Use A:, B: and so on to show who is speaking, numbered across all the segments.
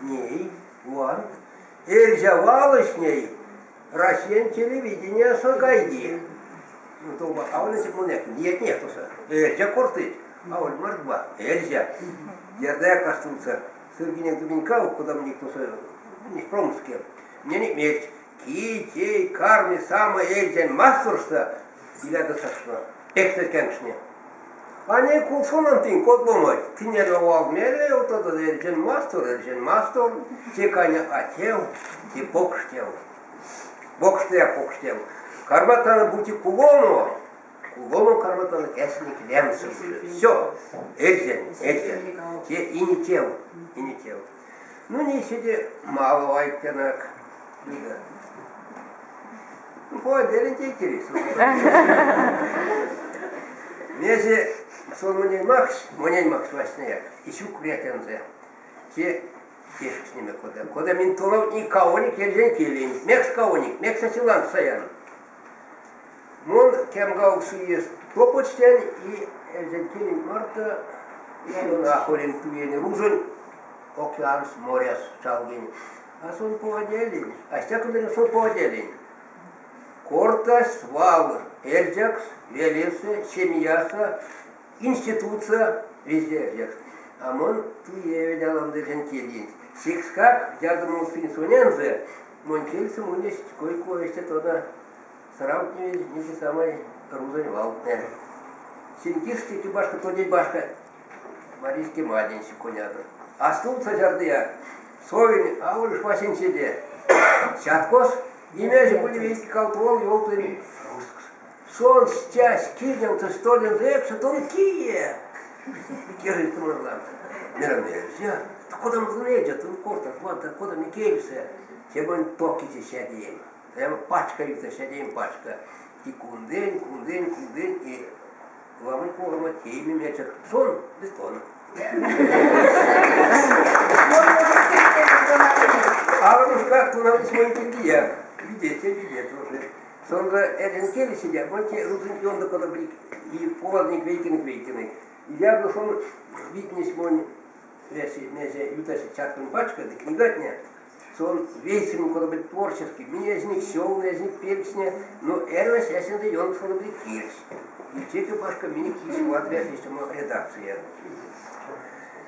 A: ней, вон. Эльзявала с ней Россия телевидение Сагайди. Ну, то, а он этим нет, Эльзя куртыть, а он мордва, Эльзя. Ярдая кастуца, Сергея Дубинкау, куда мне кто-то не промыскел. Мне не мерить. Китей, карми, самое Эльзя мастерство, или достаточно. Экстер, конечно. Они кулсонан тин код ломать. Ты не давал мере, вот это Эльзя мастер, те коня отел, те покштел. Покштел. Карматана бути кулону карматана кесник лемсы. Все, Эльзя. Те и не тел. Ну, не сиди, мало вайканак. Ну, по отделе те интересно. Мезе сон монень макс восьмая, ищу кретензе. Те с ними куда ментонов и каоник, ельзен келень. Мекс каоник, мекс асилан саян. Мон кем гауксу есть топочтен и ельзен келень марта, и ахолен туени ружен, океанс, моряс, чалгин. А сон по отделе, а стекомерен сон по отделе. Кортас, вал, Эльзякс, Велесы, Семьяса, институция, везде Эльзякс. А мон ты я видел, он даже келин. Сикскак, я думал, что инсунензе, мон кельсы, мон есть кое-кое, если туда сравнивать, не самый рузань вал. Синтишки, ты башка, то день башка, марийский маденщик, конята. А стул сожардыя, совень, а он швасин сиде. Сяткос, имя же были весь колтвол, елтый. Сон стясь, киднем-то столен зэк, что он кие. Киры ты морла. Миромельзя. Куда он знает, он корта, куда не кейся. Тебе токи сядем. Прямо пачка-то сядем пачка. И кундень, и ламы полома, кейми мячак. Сон, без тона. А вот уж как-то нам свой интеллигент. Видите уже. Sonra erkeği siyah, çünkü Rus'un yolda kadar bir poladnik veykinik. Я бы сон виднес мой весе ютаси чаткин пачка, да книгатня, сон весен куда быть творческий, меня из них сел, из них пельсня, но эрвес ясен да он куда быть кирс. И тека пашка меня киси в ответ, если мы редакция.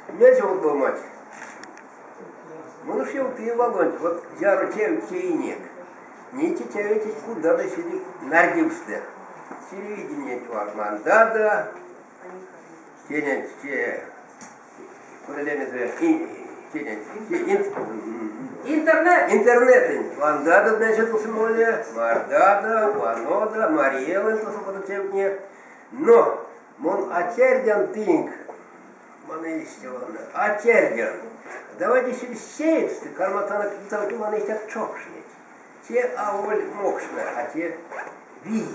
A: Меня зовут думать. Ну все, ты волонь, вот я рутею кейник. Не тетявите куда до сидит нардивстер. Телевидение мандада, интернет. Мандада, значит, усмоле, мардада, ванода, мариела, то что под этим. Но, мон атердян тинг, мон истиван, атердян. Давайте себе сеять, карматана киталки мон их так чокшнить. Те аоль мокшна, а те ви.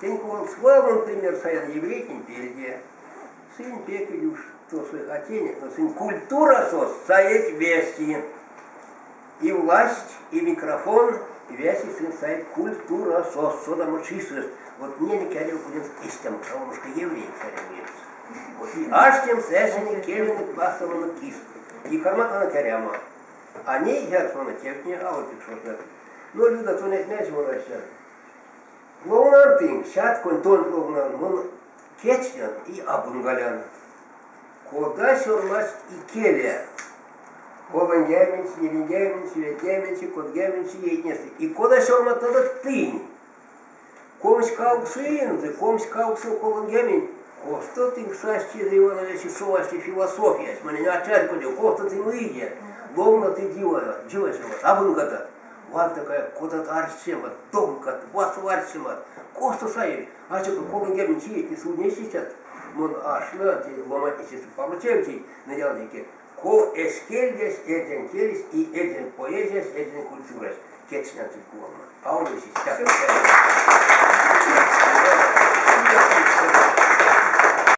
A: Теньку он свал, например, саян еврейкин переде. Сын пекарюш, то сын отенек, то сын культура сос, саять вести. И власть, и микрофон, и веси сын саять культура сос, сода мочисус. Вот мне не кярил будет истям, потому что еврей кярил. Вот и аж тем сэшени кельны классовано кис. И кармата кяряма. Они ярсона техни, а вот их что-то. Но люди то не знаешь, вообще. Лоунан тинг, шат контон лоунан, мон кетчен и абунгалян. Кода сёрлась и келия. Кован геминч, евен код геминч, етнесы. И кода сёрма тогда тынь. Комсь кауксуинзе, комсь кауксу кован геминч. Косто тинг сащи Ивановичи совasti философия. С меня отчать ходил, косто ты выйдя. Ловно ты дивая, абунгата. Вот такая куда-то арсема, домка, вас арсема. Косту шаев, а что какого гемин чиет, не судне сейчас. Мон ашна, те ломатничество получаете на ялнике. Ко эскельдес, эден келис и эден поэзияс, эден культурас. Кетчна ты кулама. А он сейчас.